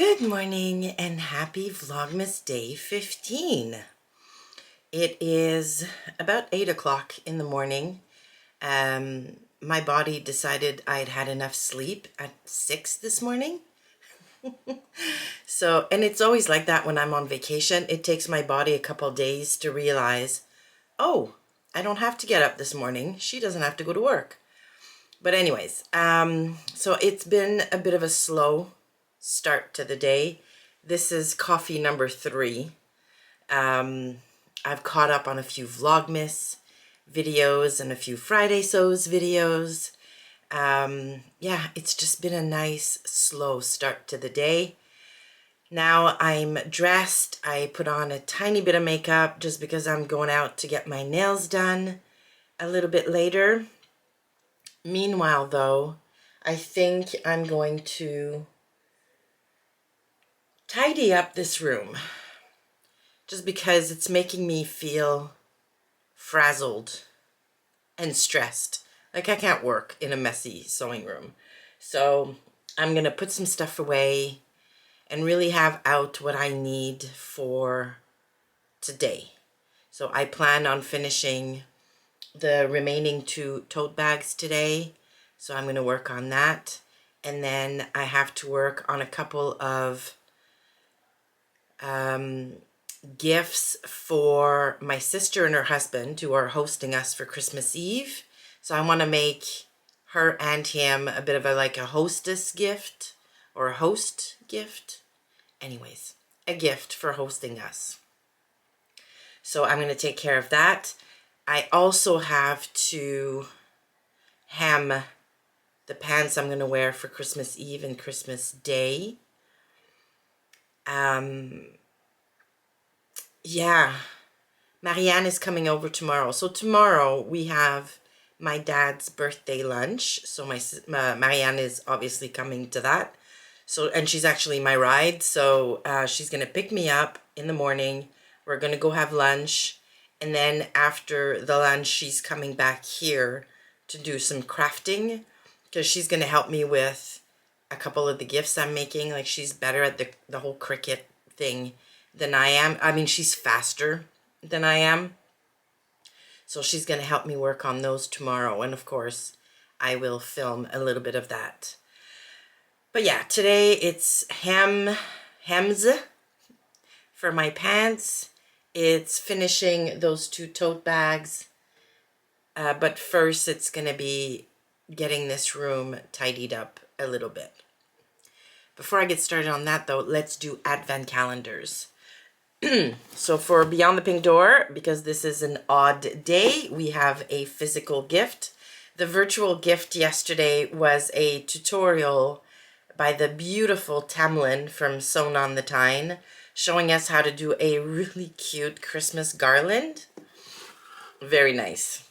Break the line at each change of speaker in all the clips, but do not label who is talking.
Good morning and happy Vlogmas day 15. It is about 8 o'clock in the morning. My body decided I'd had enough sleep at 6 this morning. And it's always like that when I'm on vacation. It takes my body a couple days to realize, oh, I don't have to get up this morning. She doesn't have to go to work. But anyways, so it's been a bit of a slow start to the day. This is coffee number 3. I've caught up on a few Vlogmas videos and a few Friday Sews videos. Yeah, it's just been a nice slow start to the day. Now I'm dressed. I put on a tiny bit of makeup just because I'm going out to get my nails done a little bit later. Meanwhile though, I think I'm going to tidy up this room just because it's making me feel frazzled and stressed. Like I can't work in a messy sewing room. So I'm gonna put some stuff away and really have out what I need for today. So I plan on finishing the remaining 2 tote bags today. So I'm gonna work on that. And then I have to work on a couple of gifts for my sister and her husband who are hosting us for Christmas Eve. So I want to make her and him a bit of a hostess gift or a host gift. Anyways, a gift for hosting us. So I'm going to take care of that. I also have to hem the pants I'm going to wear for Christmas Eve and Christmas Day. Yeah, Marianne is coming over tomorrow. So tomorrow we have my dad's birthday lunch. So Marianne is obviously coming to that. So, and she's actually my ride. So she's going to pick me up in the morning. We're going to go have lunch. And then after the lunch, she's coming back here to do some crafting because she's going to help me with a couple of the gifts I'm making. Like she's better at the whole Cricut thing than I am. I mean, she's faster than I am. So she's going to help me work on those tomorrow. And of course, I will film a little bit of that. But yeah, today it's hems for my pants. It's finishing those 2 tote bags. But first, it's going to be getting this room tidied up a little bit. Before I get started on that though, let's do advent calendars. So for Beyond the Pink Door, because this is an odd day, we have a physical gift. The virtual gift yesterday was a tutorial by the beautiful Tamlin from Sewn on the Tyne, showing us how to do a really cute Christmas garland. Very nice.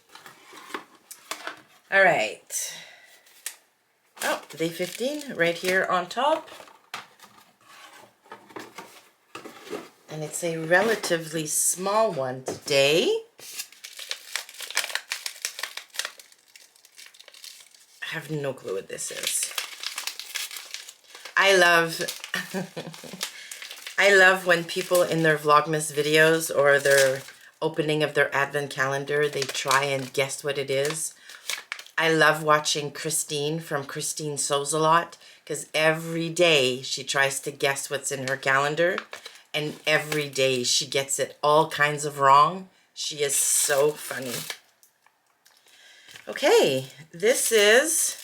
All right. Oh, day 15 right here on top. And it's a relatively small one today. I have no clue what this is. I love I love when people in their Vlogmas videos or their opening of their advent calendar, they try and guess what it is. I love watching Christine from Christine Sews a Lot because every day she tries to guess what's in her calendar. And every day she gets it all kinds of wrong. She is so funny. Okay, this is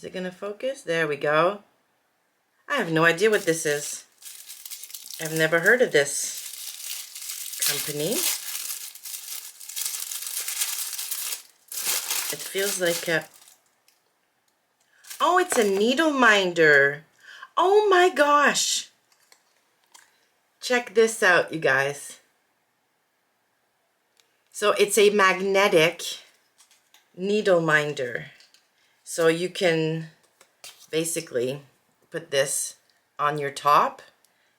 it gonna focus? There we go. I have no idea what this is. I've never heard of this company. It feels like a... Oh, it's a needle minder. Oh my gosh. Check this out, you guys. So it's a magnetic needle minder. So you can basically put this on your top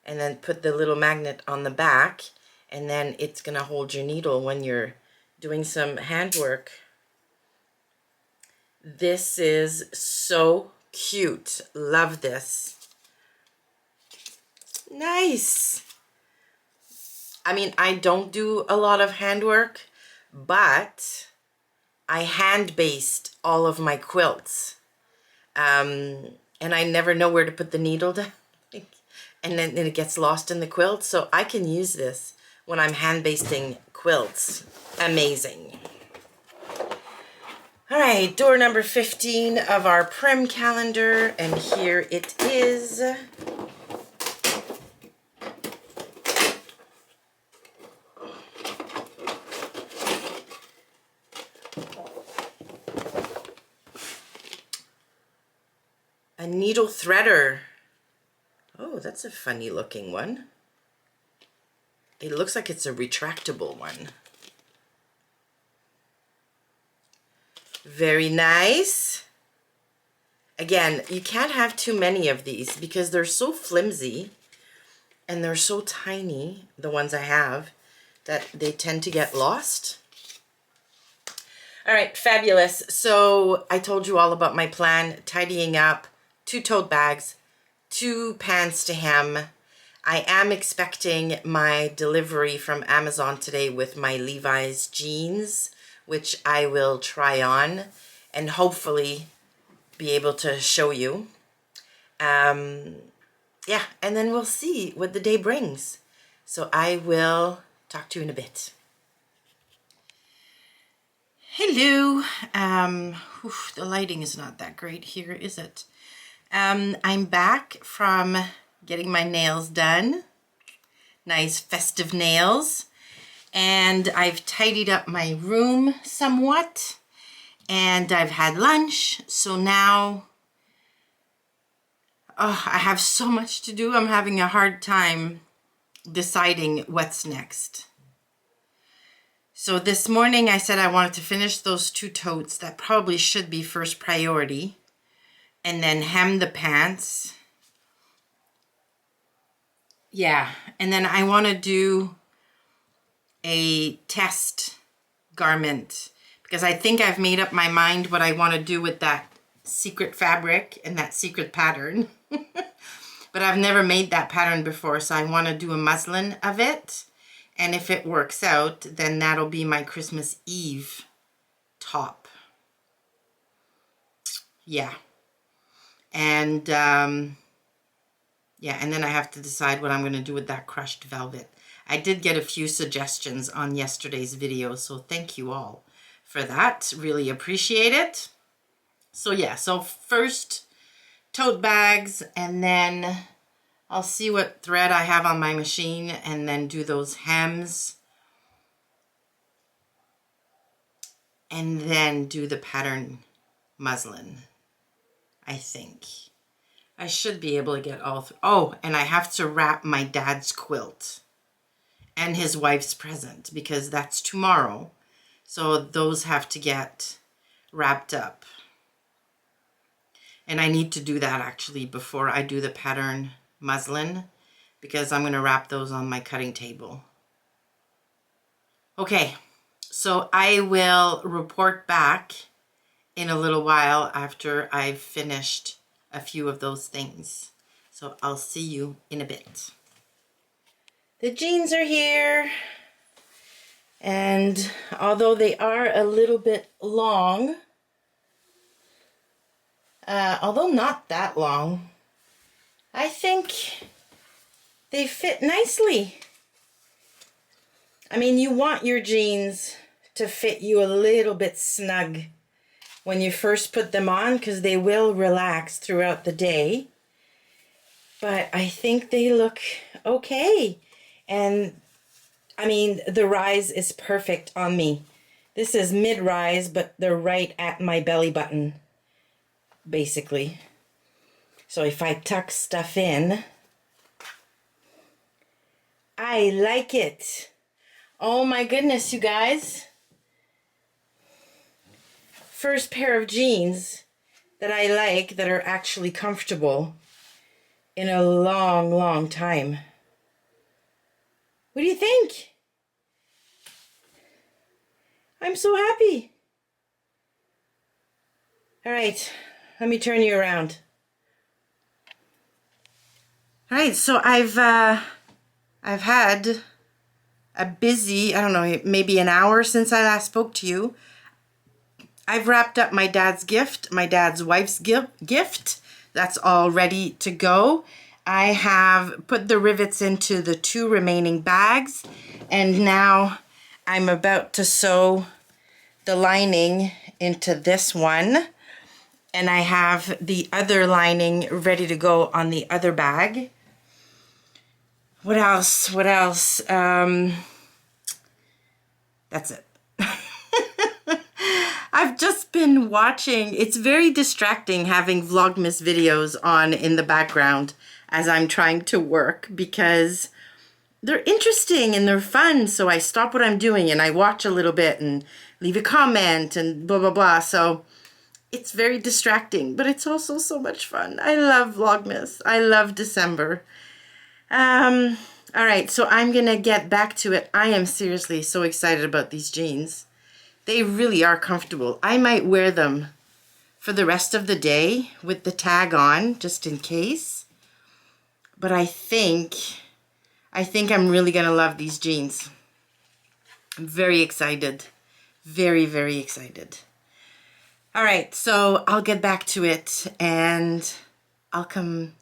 and then put the little magnet on the back, and then it's going to hold your needle when you're doing some handwork. This is so cute. Love this. Nice. I mean, I don't do a lot of handwork, but I hand-based all of my quilts. And I never know where to put the needle down. And then it gets lost in the quilt. So I can use this when I'm hand-basting quilts. Amazing. All right, door number 15 of our Prim calendar, and here it is. A needle threader. Oh, that's a funny looking one. It looks like it's a retractable one. Very nice. Again, you can't have too many of these because they're so flimsy and they're so tiny, the ones I have, that they tend to get lost. All right, fabulous. So I told you all about my plan, tidying up, 2 tote bags, 2 pants to hem. I am expecting my delivery from Amazon today with my Levi's jeans, which I will try on and hopefully be able to show you. Yeah, and then we'll see what the day brings. So I will talk to you in a bit. Hello. The lighting is not that great here, is it? I'm back from getting my nails done. Nice festive nails. And I've tidied up my room somewhat. And I've had lunch. So now, I have so much to do. I'm having a hard time deciding what's next. So this morning I said I wanted to finish those 2 totes. That probably should be first priority. And then hem the pants. Yeah, and then I want to do a test garment because I think I've made up my mind what I want to do with that secret fabric and that secret pattern. But I've never made that pattern before, so I want to do a muslin of it. And if it works out, then that'll be my Christmas Eve top. Yeah. And yeah, and then I have to decide what I'm going to do with that crushed velvet. I did get a few suggestions on yesterday's video, so thank you all for that. Really appreciate it. So yeah, so first tote bags, and then I'll see what thread I have on my machine and then do those hems. And then do the pattern muslin, I think. I should be able to get all oh, and I have to wrap my dad's quilt and his wife's present because that's tomorrow. So those have to get wrapped up. And I need to do that actually before I do the pattern muslin because I'm going to wrap those on my cutting table. Okay, so I will report back in a little while after I've finished a few of those things. So I'll see you in a bit. The jeans are here, and although they are a little bit long, although not that long, I think they fit nicely. I mean, you want your jeans to fit you a little bit snug when you first put them on because they will relax throughout the day. But I think they look okay. And I mean, the rise is perfect on me. This is mid-rise, but they're right at my belly button, basically. So if I tuck stuff in, I like it. Oh my goodness, you guys. First pair of jeans that I like that are actually comfortable in a long, long time. What do you think? I'm so happy. All right, let me turn you around. All right, so I've had a busy, I don't know, maybe an hour since I last spoke to you. I've wrapped up my dad's gift, my dad's wife's gift. That's all ready to go. I have put the rivets into the 2 remaining bags, and now I'm about to sew the lining into this one, and I have the other lining ready to go on the other bag. What else? What else? That's it. I've just been watching. It's very distracting having Vlogmas videos on in the background as I'm trying to work, because they're interesting and they're fun. So I stop what I'm doing and I watch a little bit and leave a comment and blah, blah, blah. So it's very distracting, but it's also so much fun. I love Vlogmas. I love December. All right, so I'm gonna get back to it. I am seriously so excited about these jeans. They really are comfortable. I might wear them for the rest of the day with the tag on, just in case. But I think I'm really gonna love these jeans. I'm very excited. Very, very excited. All right, so I'll get back to it and I'll come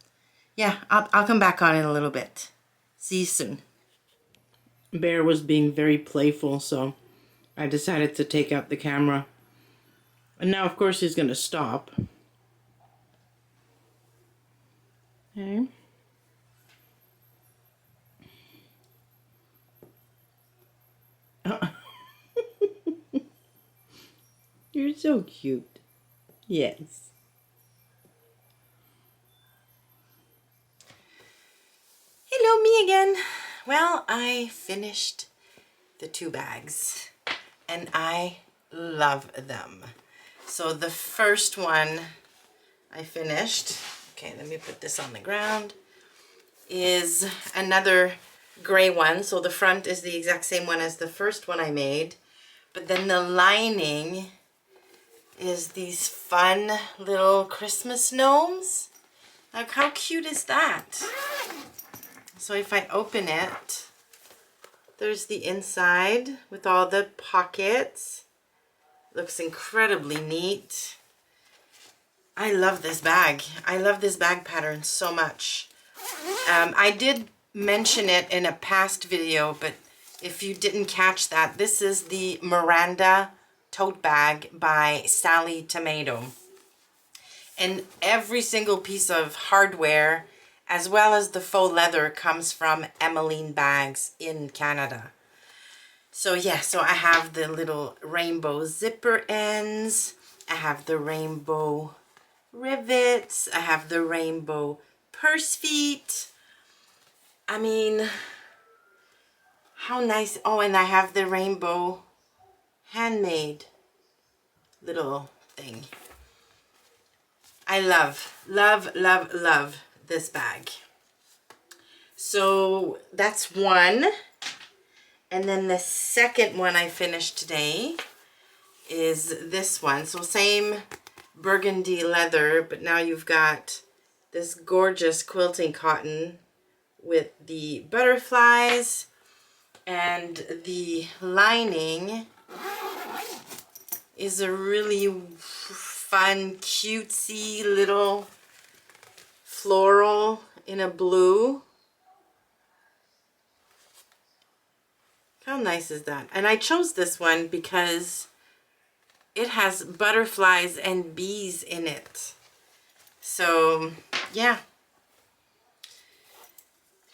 back on in a little bit. See you soon. Bear was being very playful, so I decided to take out the camera. And now, of course, he's going to stop. Okay. You're so cute. Yes. Hello, me again. Well, I finished the 2 bags and I love them. So the first one I finished, okay, let me put this on the ground, is another gray one. So the front is the exact same one as the first one I made, but then the lining is these fun little Christmas gnomes. Like, how cute is that? So if I open it, there's the inside with all the pockets. Looks incredibly neat. I love this bag. I love this bag pattern so much. I did mention it in a past video, but if you didn't catch that, this is the Miranda tote bag by Sally Tomato. And every single piece of hardware, as well as the faux leather, comes from Emmeline Bags in Canada. So yeah, so I have the little rainbow zipper ends. I have the rainbow rivets. I have the rainbow purse feet. I mean, how nice. Oh, and I have the rainbow handmade little thing. I love, love, love, love this bag. So that's one. And then the second one I finished today is this one. So same burgundy leather, but now you've got this gorgeous quilting cotton with the butterflies, and the lining is a really fun, cutesy little floral in a blue. How nice is that? And I chose this one because it has butterflies and bees in it. So yeah,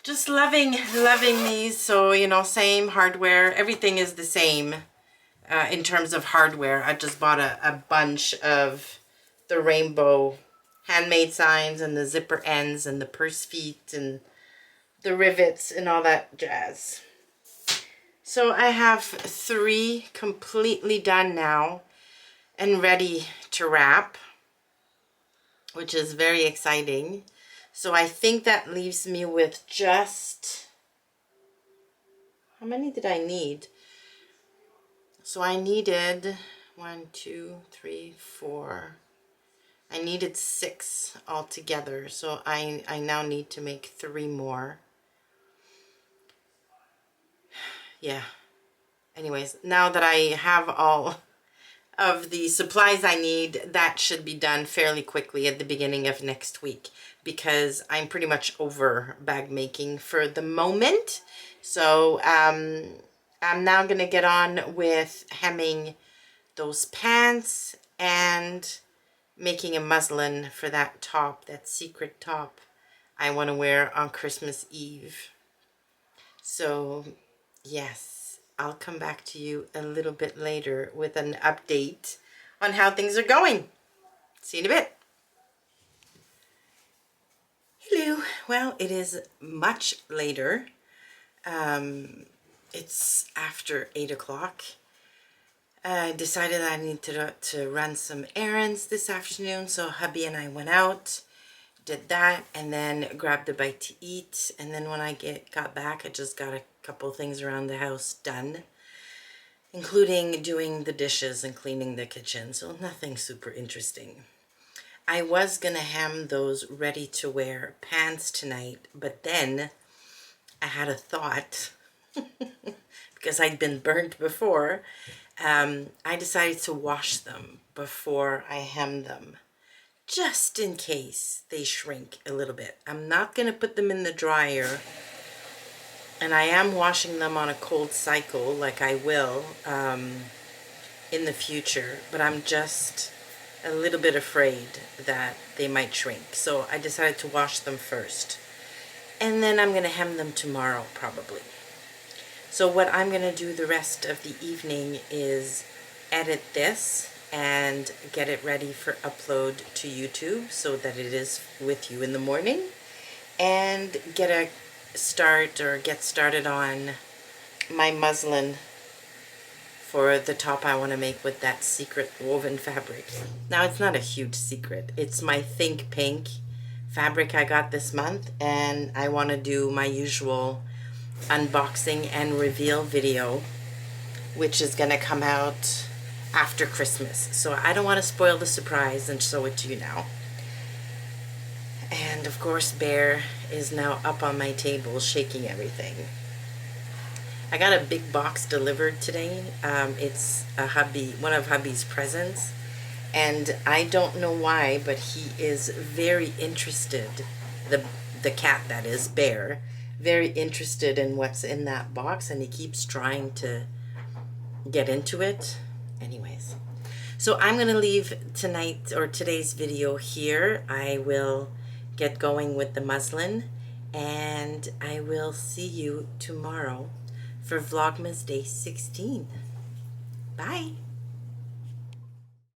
just loving these. So, you know, same hardware, everything is the same in terms of hardware. I just bought a bunch of the rainbow handmade signs and the zipper ends and the purse feet and the rivets and all that jazz. So I have 3 completely done now and ready to wrap, which is very exciting. So I think that leaves me with just, how many did I need? So I needed 1, 2, 3, 4. I needed 6 altogether, so I now need to make 3 more. Yeah. Anyways, now that I have all of the supplies I need, that should be done fairly quickly at the beginning of next week, because I'm pretty much over bag making for the moment. So I'm now going to get on with hemming those pants and making a muslin for that top, that secret top I want to wear on Christmas Eve. So yes, I'll come back to you a little bit later with an update on how things are going. See you in a bit. Hello. Well, it is much later. It's after 8 o'clock. I decided I needed to run some errands this afternoon, so hubby and I went out, did that, and then grabbed a bite to eat. And then when I got back, I just got a couple things around the house done, including doing the dishes and cleaning the kitchen, so nothing super interesting. I was gonna hem those ready-to-wear pants tonight, but then I had a thought, because I'd been burnt before. I decided to wash them before I hem them, just in case they shrink a little bit. I'm not going to put them in the dryer, and I am washing them on a cold cycle like I will in the future, but I'm just a little bit afraid that they might shrink. So I decided to wash them first, and then I'm going to hem them tomorrow probably. So what I'm going to do the rest of the evening is edit this and get it ready for upload to YouTube so that it is with you in the morning, and get started on my muslin for the top I want to make with that secret woven fabric. Now, it's not a huge secret. It's my Think Pink fabric I got this month, and I want to do my usual unboxing and reveal video, which is going to come out after Christmas. So I don't want to spoil the surprise and show it to you now. And of course, Bear is now up on my table shaking everything. I got a big box delivered today. It's one of hubby's presents, and I don't know why, but he is very interested, the cat, that is, Bear, very interested in what's in that box, and he keeps trying to get into it. Anyways, so I'm going to leave today's video here. I will get going with the muslin, and I will see you tomorrow for Vlogmas Day 16. Bye!